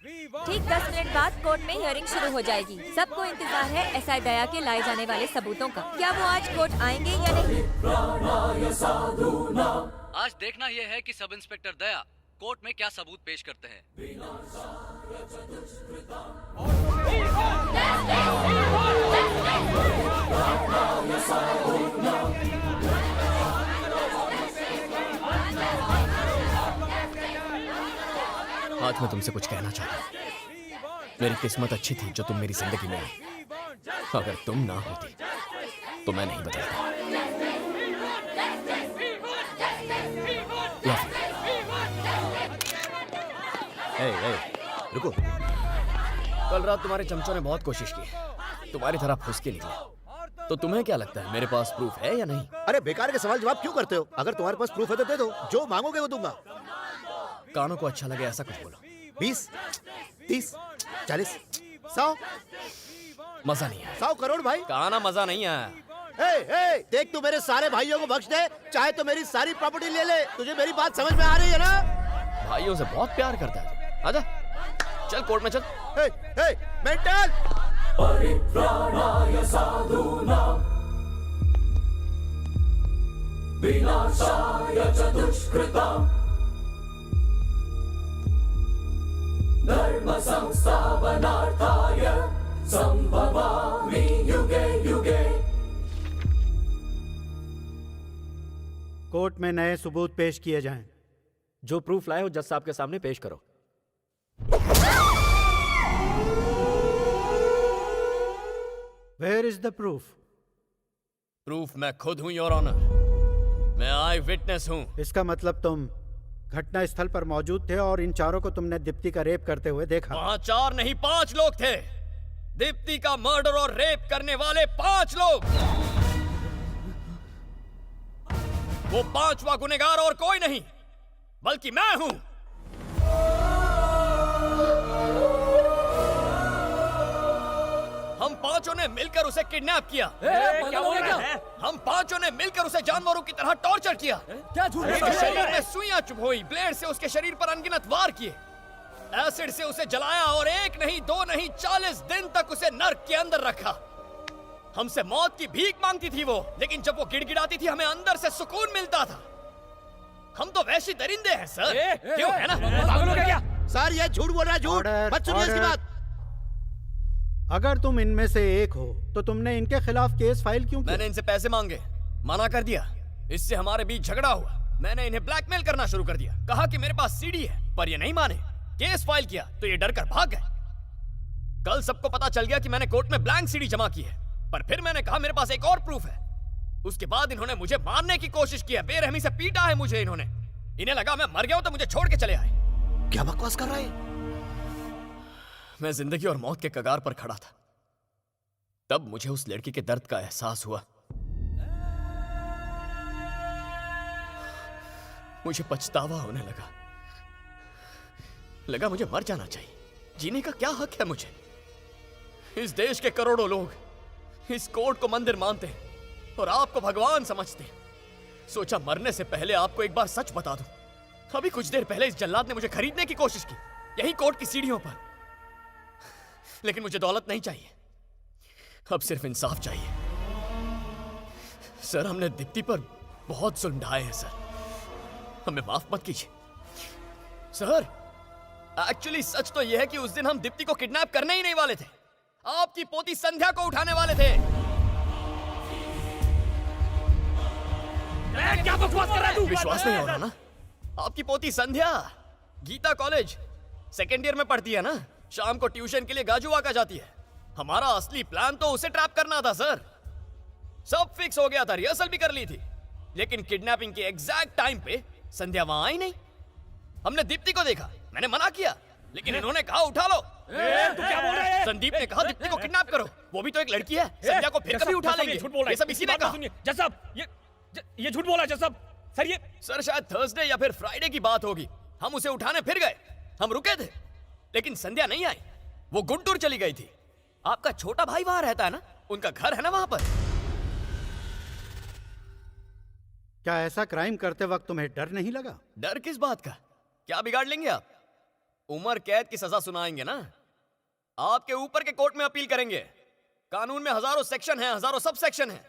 ठीक 10 मिनट बाद कोर्ट में हियरिंग शुरू हो जाएगी। सबको इंतजार है एसआई दया के लाए जाने वाले सबूतों का। क्या वो आज कोर्ट आएंगे या नहीं? आज देखना यह है कि सब इंस्पेक्टर दया कोर्ट में क्या सबूत पेश करते हैं। आज मैं तुमसे कुछ कहना चाहता हूँ। मेरी किस्मत अच्छी थी जो तुम मेरी जिंदगी में आई। अगर तुम ना होती तो मैं नहीं बदलता। रुको। कल रात तुम्हारे चमचों ने बहुत कोशिश की, तुम्हारी तरह फुसके निकले। तो तुम्हें क्या लगता है मेरे पास प्रूफ है या नहीं? अरे बेकार के सवाल जवाब क्यों करते हो? अगर तुम्हारे पास प्रूफ है तो दे दो, जो मांगोगे वो दूंगा। कानों को अच्छा लगे ऐसा कुछ बोलो। 20, 30, 40, 100। मजा नहीं है। 100 करोड़ भाई। कहा ना मजा नहीं है। देख तू मेरे सारे भाइयों को बख्श दे, चाहे तो मेरी सारी प्रॉपर्टी ले ले। तुझे मेरी बात समझ में आ रही है ना? भाइयों से बहुत प्यार करता है। आजा चल कोर्ट में चल। मेंटल। परित्राणाय साधूनां विनाशाय च दुष्कृतां धर्म संस्थापनार्थाय संभवामि युगे युगे। कोर्ट में नए सबूत पेश किए जाएं। जो प्रूफ लाए हो जज साहब के सामने पेश करो। Where is the proof? Proof मैं खुद हूं योर ऑनर। मैं आई विटनेस हूं। इसका मतलब तुम घटना स्थल पर मौजूद थे और इन चारों को तुमने दीप्ति का रेप करते हुए देखा। वहां 4 नहीं 5 लोग थे। दीप्ति का मर्डर और रेप करने वाले 5 लोग। वो 5वां गुनहगार और कोई नहीं बल्कि मैं हूं। हम 5 ने मिलकर उसे किडनैप किया। क्या हो गया? हम 5 ने मिलकर उसे जानवरों की तरह टॉर्चर किया। क्या झूठ उसके शरीर में सुइयां चुभोई, ब्लेड से उसके शरीर पर अनगिनत वार किए, एसिड से उसे जलाया और 1 नहीं 2 नहीं 40 दिन तक उसे नर्क के अंदर रखा। हमसे मौत की भीख मांगती थी वो, लेकिन जब वो गिड़गिड़ाती थी हमें अंदर से सुकून मिलता था। हम तो वैसी दरिंदे हैं सर। क्यों है ना? पागल हो गया क्या? सर ये झूठ बोल रहा है, झूठ। मत सुनिए इसकी बात। अगर तुम इनमें से एक हो तो तुमने इनके खिलाफ केस फाइल क्यों किया? मैंने इनसे पैसे मांगे, मना कर दिया। इससे हमारे बीच झगड़ा हुआ। मैंने इन्हें ब्लैकमेल करना शुरू कर दिया। कहा कि मेरे पास सीडी है, पर ये नहीं माने। केस फाइल किया तो ये डर कर भाग गए। कल सबको पता चल गया कि मैंने कोर्ट में ब्लैंक सीडी जमा की है, पर फिर मैंने कहा मेरे पास एक और प्रूफ है। उसके बाद इन्होंने मुझे मारने की कोशिश की है, बेरहमी से पीटा है मुझे इन्होंने। इन्हें लगा मैं मर गया हूं तो मुझे छोड़ के चले आए। क्या बकवास कर रहा है? मैं जिंदगी और मौत के कगार पर खड़ा था। तब मुझे उस लड़की के दर्द का एहसास हुआ। मुझे पछतावा होने लगा मुझे मर जाना चाहिए। जीने का क्या हक है मुझे? इस देश के करोड़ों लोग इस कोर्ट को मंदिर मानते हैं और आपको भगवान समझते हैं। सोचा मरने से पहले आपको एक बार सच बता दूं। अभी कुछ देर पहले इस जल्लाद ने मुझे खरीदने की कोशिश की, यही कोर्ट की सीढ़ियों पर। लेकिन मुझे दौलत नहीं चाहिए, अब सिर्फ इंसाफ चाहिए। सर हमने दीप्ति पर बहुत जुल्म ढाए हैं सर, हमें माफ मत कीजिए। सर एक्चुअली सच तो यह है कि उस दिन हम दीप्ति को किडनैप करने ही नहीं वाले थे, आपकी पोती संध्या को उठाने वाले थे। क्या बकवास कर रहा है तू? विश्वास नहीं हो रहा ना? आपकी पोती संध्या गीता कॉलेज 2nd ईयर में पढ़ती है ना, शाम को ट्यूशन के लिए गाजुवाका जाती है। हमारा असली प्लान तो उसे ट्रैप करना था सर। सब फिक्स हो गया था, रिहर्सल भी कर ली थी, लेकिन किडनैपिंग के एग्जैक्ट टाइम पे संध्या वहां आई नहीं। हमने दीप्ति को देखा, मैंने मना किया, लेकिन इन्होंने कहा उठा लो। तू क्या बोल रहा है? संदीप ने कहा दीप्ति को किडनैप करो, वो भी तो एक लड़की है, संध्या को फिर कभी उठा लेंगे। झूठ बोल रहा है। ये सब इसी ने कहा। जज साहब ये झूठ बोला जज साहब। सर शायद थर्सडे या फिर फ्राइडे की बात होगी। हम उसे उठाने फिर गए, हम रुके थे, लेकिन संध्या नहीं आई, वो गुंटूर चली गई थी। आपका छोटा भाई वहां रहता है ना, उनका घर है ना वहां पर। क्या ऐसा क्राइम करते वक्त तुम्हें डर नहीं लगा? डर किस बात का? क्या बिगाड़ लेंगे आप? उम्र कैद की सजा सुनाएंगे ना? आपके ऊपर के कोर्ट में अपील करेंगे। कानून में हजारों सेक्शन हैं, हजारों सब सेक्शन हैं।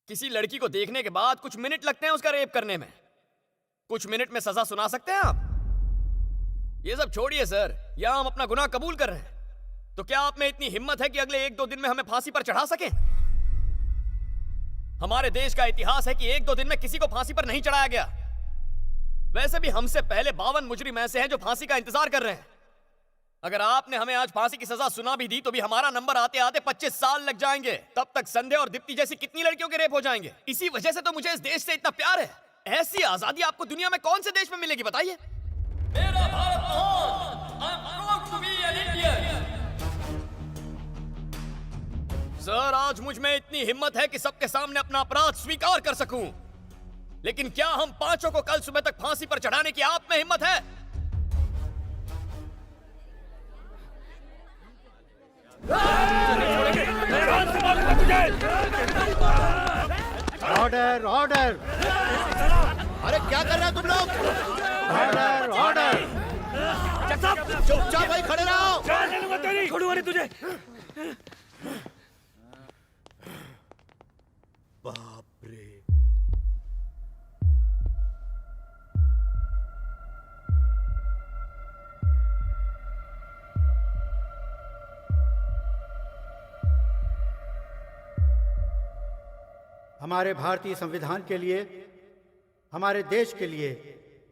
किसी लड़की को देखने के बाद कुछ मिनट लगते हैं उसका रेप करने में। कुछ मिनट में सजा सुना सकते हैं आप? ये सब छोड़िए सर, यहां हम अपना गुनाह कबूल कर रहे हैं। तो क्या आप में इतनी हिम्मत है कि अगले 1-2 दिन में हमें फांसी पर चढ़ा सकें? हमारे देश का इतिहास है कि 1-2 दिन में किसी को फांसी पर नहीं चढ़ाया गया। वैसे भी हमसे पहले 52 मुजरिम ऐसे हैं जो फांसी का इंतजार कर रहे हैं। अगर आपने हमें आज फांसी की सजा सुना भी दी तो भी हमारा नंबर आते आते 25 साल लग जाएंगे। तब तक संध्या और दीप्ति जैसी कितनी लड़कियों के रेप हो जाएंगे। इसी वजह से तो मुझे इस देश से इतना प्यार है। ऐसी आजादी आपको दुनिया में कौन से देश में मिलेगी बताइए? मेरा भारत महान, I am proud to be an Indian। Sir, आज मुझ में इतनी हिम्मत है कि सबके सामने अपना अपराध स्वीकार कर सकूं। लेकिन क्या हम पांचों को कल सुबह तक फांसी पर चढ़ाने की आप में हिम्मत है? Order order. अरे क्या कर रहे हो तुम लोग? Order order. चुपचाप भाई खड़े रहो। छोड़ूंगा नहीं तुझे। बाप रे। हमारे भारतीय संविधान के लिए, हमारे देश के लिए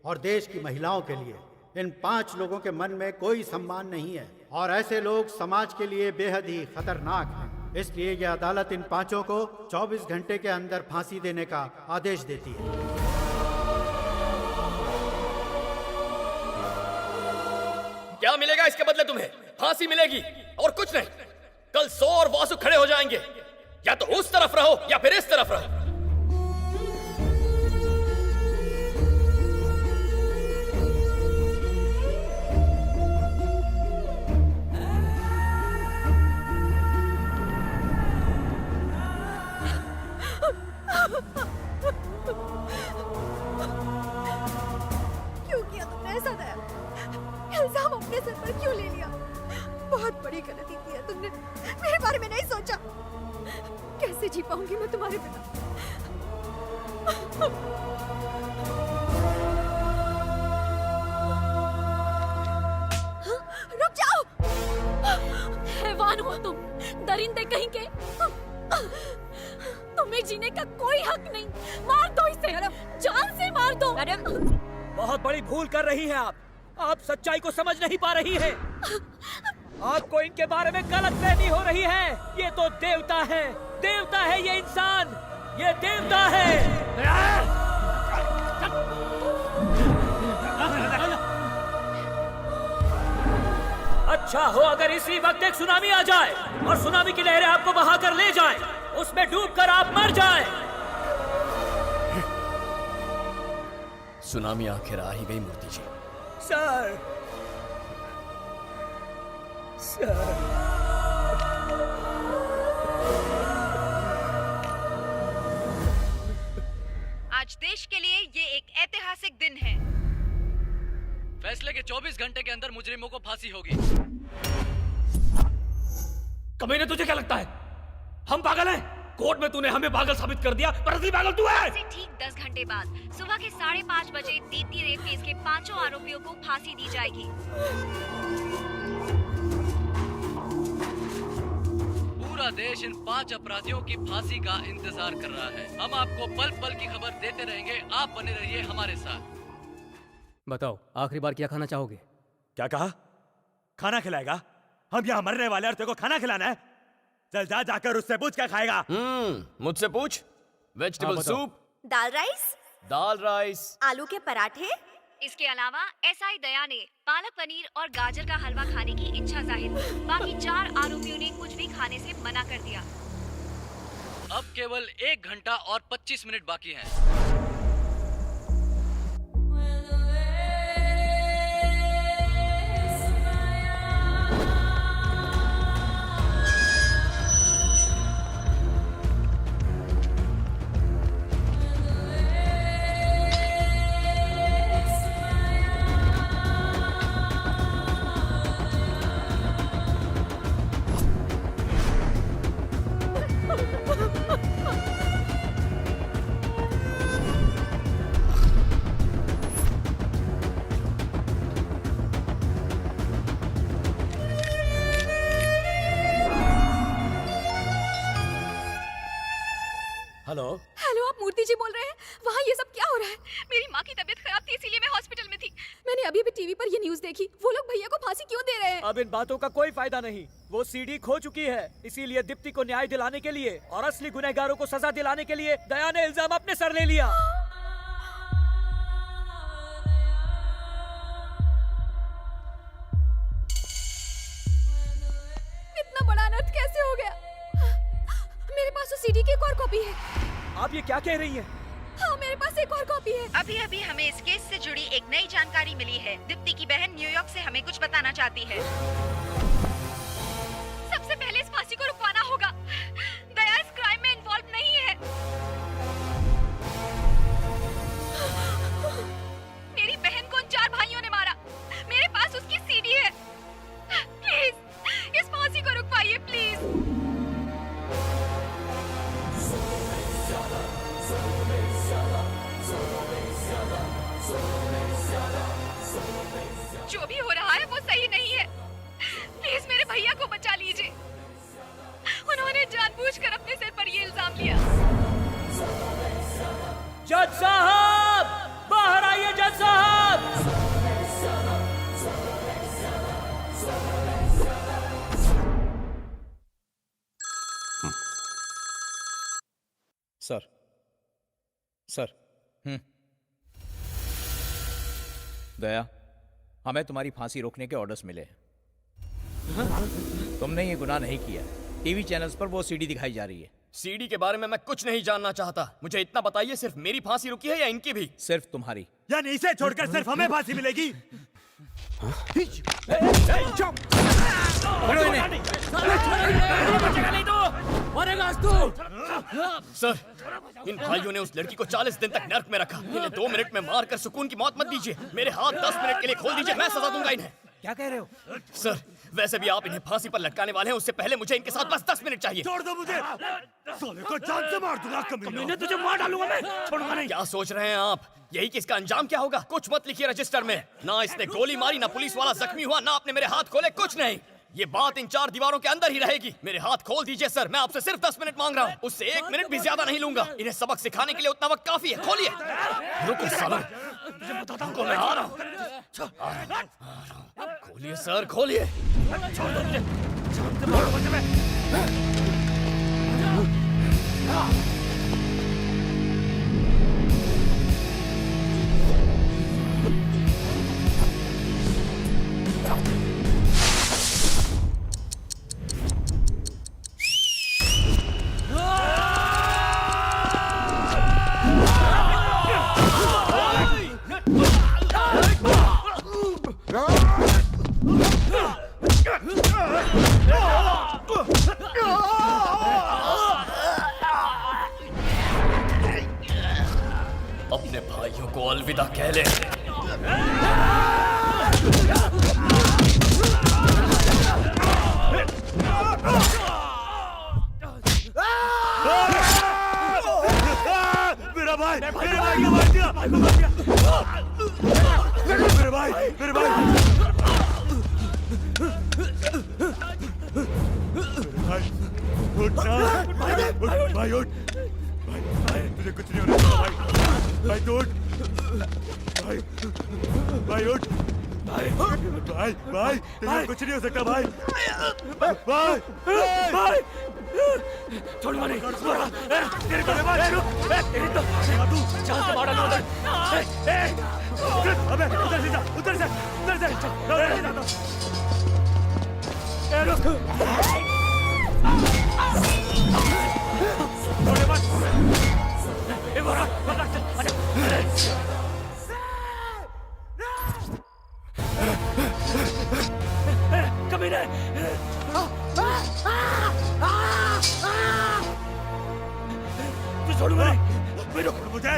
और देश की महिलाओं के लिए इन 5 लोगों के मन में कोई सम्मान नहीं है और ऐसे लोग समाज के लिए बेहद ही खतरनाक हैं। इसलिए यह अदालत इन 5 को 24 घंटे के अंदर फांसी देने का आदेश देती है। क्या मिलेगा इसके बदले तुम्हें? फांसी मिलेगी और कुछ नहीं। कल 100 और वासु खड़े हो जाएंगे। या तो उस तरफ रहो या फिर इस तरफ रहो। क्यों किया तुमने ऐसा दया? इल्जाम अपने सर पर क्यों ले लिया? बहुत बड़ी गलती की है तुमने। मेरे बारे में नहीं सोचा। कैसे जी पाऊंगी मैं तुम्हारे बिना? रुक जाओ। हैवान हो तुम, दरिंदे कहीं के। तुम्हें जीने का कोई हक नहीं। मार दो इसे, जान से मार दो। मैडम, बहुत बड़ी भूल कर रही हैं आप सच्चाई को समझ नहीं पा रही हैं। आपको इनके बारे में गलतफहमी हो रही है। ये तो देवता है, देवता है ये इंसान, ये देवता है। अच्छा हो अगर इसी वक्त एक सुनामी आ जाए और सुनामी की लहरें आपको बहा कर ले जाए, उसमें डूबकर आप मर जाए। सुनामी आखिर आ ही गई मूर्ति जी। सर, आज देश के लिए ये एक ऐतिहासिक दिन है। फैसले के 24 घंटे के अंदर मुजरिमों को फांसी होगी। कमीने, तुझे क्या लगता है हम पागल हैं? कोर्ट में तूने हमें पागल साबित कर दिया, पर असली पागल तू है। ठीक 10 घंटे बाद सुबह के 5:30 बजे दीप्ति रेप केस के 5 आरोपियों को फांसी दी जाएगी। पूरा देश इन 5 अपराधियों की फांसी का इंतजार कर रहा है। हम आपको पल पल की खबर देते रहेंगे। आप बने रहिए हमारे साथ। बताओ, आखिरी बार क्या खाना चाहोगे? क्या कहा? खाना खिलाएगा? हम यहाँ मरने वाले और तेरे को खाना खिलाना है? चल जा, जाकर उससे पूछ क्या खाएगा। मुझसे पूछ। वेजिटेबल सूप, दाल राइस, दाल राइस, आलू के पराठे। इसके अलावा एसआई दया ने पालक पनीर और गाजर का हलवा खाने की इच्छा जाहिर की। बाकी 4 आरोपियों ने कुछ भी खाने से मना कर दिया। अब केवल 1 घंटा और 25 मिनट बाकी हैं। हेलो हेलो, आप मूर्ति जी बोल रहे हैं? वहाँ ये सब क्या हो रहा है? मेरी माँ की तबीयत खराब थी, इसीलिए मैं हॉस्पिटल में थी। मैंने अभी टीवी पर ये न्यूज़ देखी। वो लोग भैया को फांसी क्यों दे रहे हैं? अब इन बातों का कोई फायदा नहीं। वो सीडी खो चुकी है, इसीलिए दीप्ति को न्याय दिलाने के लिए और असली गुनहगारों को सजा दिलाने के लिए दया ने इल्जाम अपने सर ले लिया। इतना बड़ा अनर्थ कैसे हो गया? मेरे पास तो सीडी की एक और कॉपी है। आप ये क्या कह रही हैं? हाँ, मेरे पास एक और कॉपी है। अभी हमें इस केस से जुड़ी एक नई जानकारी मिली है। दीप्ति की बहन न्यूयॉर्क से हमें कुछ बताना चाहती है। सबसे पहले इस फांसी को रुकवाना होगा। दया इस क्राइम में इन्वॉल्व नहीं है। मेरी बहन को उन 4 भाइयों ने मारा। मेरे पास उसकी सीडी है। प्लीज इस फांसी को रुकवाइए, प्लीज। जो भी हो रहा है वो सही नहीं है। प्लीज मेरे भैया को बचा लीजिए। उन्होंने जानबूझकर अपने सिर पर ये इल्जाम लिया। जज साहब, बाहर आइए जज साहब। सर दया, हमें तुम्हारी फांसी रोकने के ऑर्डर्स मिले हैं। तुमने ये गुनाह नहीं किया। टीवी चैनल्स पर वो सीडी दिखाई जा रही है। सीडी के बारे में मैं कुछ नहीं जानना चाहता। मुझे इतना बताइए, सिर्फ मेरी फांसी रुकी है या इनकी भी? सिर्फ तुम्हारी। यानी इसे छोड़कर सिर्फ हमें फांसी मिलेगी? सर, इन भाइयों ने उस लड़की को 40 दिन तक नर्क में रखा। इन्हें 2 मिनट में मारकर सुकून की मौत मत दीजिए। मेरे हाथ 10 मिनट के लिए खोल दीजिए, मैं सजा दूंगा इन्हें। क्या कह रहे हो? सर, वैसे भी आप इन्हें फांसी पर लटकाने वाले हैं, उससे पहले मुझे इनके साथ बस 10 मिनट चाहिए। छोड़ दो मुझे, साले को जान से मार दूंगा। कमीने, तुझे मार डालूंगा मैं, छोड़ूंगा नहीं। क्या सोच रहे हैं आप? यही कि इसका अंजाम क्या होगा? कुछ मत लिखिए रजिस्टर में। ना इसने गोली मारी, ना पुलिस वाला जख्मी हुआ, ना आपने मेरे हाथ खोले, कुछ नहीं। ये बात इन 4 दीवारों के अंदर ही रहेगी। मेरे हाथ खोल दीजिए सर, मैं आपसे सिर्फ 10 मिनट मांग रहा हूँ। उससे 1 मिनट भी ज्यादा नहीं लूंगा। इन्हें सबक सिखाने के लिए उतना वक्त काफी है। खोलिए। रुको सालो, रुको, मैं आ रहा हूँ। खोलिए सर, खोलिए। छोड़ दो मुझे, छोड़ दो मुझे। अपने भाइयों को अलविदा कह ले। मेरा भाई, मेरे भाई को मार दिया, भाई को मार दिया। मेरे भाई, मेरे भाई, उठ ना, उठ भाई, उठ भाई, तुझे कुछ नहीं होने वाला भाई। भाई तो उठ, भाई, भाई उठ, भाई, भाई, भाई, तुझे कुछ नहीं हो सकता भाई, भाई, भाई, छोड़ मारे, तेरे को मार, तेरी तो, तू जान से मार डालूंगा उधर, अबे उधर से जा, उधर से, रुक, छोड़े मत, ये बोला, कमीने, तू छोड़ूंगा नहीं, भाई रुक, मुझे,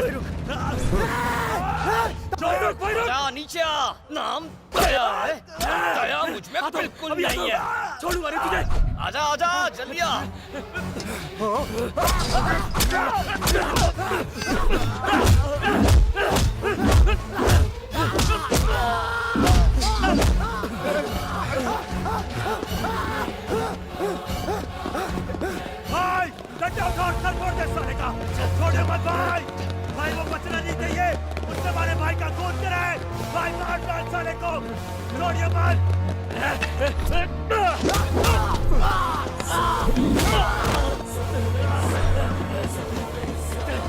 दया नीचे आ। नाम दया है? दया मुझ में बिल्कुल नहीं है। छोड़ूंगा नहीं तुझे। आजा आजा, जल्दी आ। भाई, उठा और सर फोड़ दे साले का। छोड़े मत भाई, भाई वो बचना नहीं चाहिए, उससे हमारे भाई का खून गिरा है। भाई मार डाल साले को, छोड़िए मत।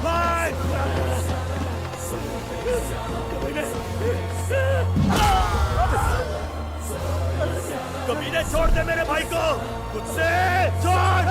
भाई कमीने छोड़ दे मेरे भाई को, मुझसे छोड़।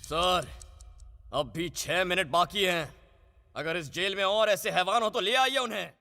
सर, अब भी 6 मिनट बाकी हैं। अगर इस जेल में और ऐसे हैवान हो तो ले आइए उन्हें।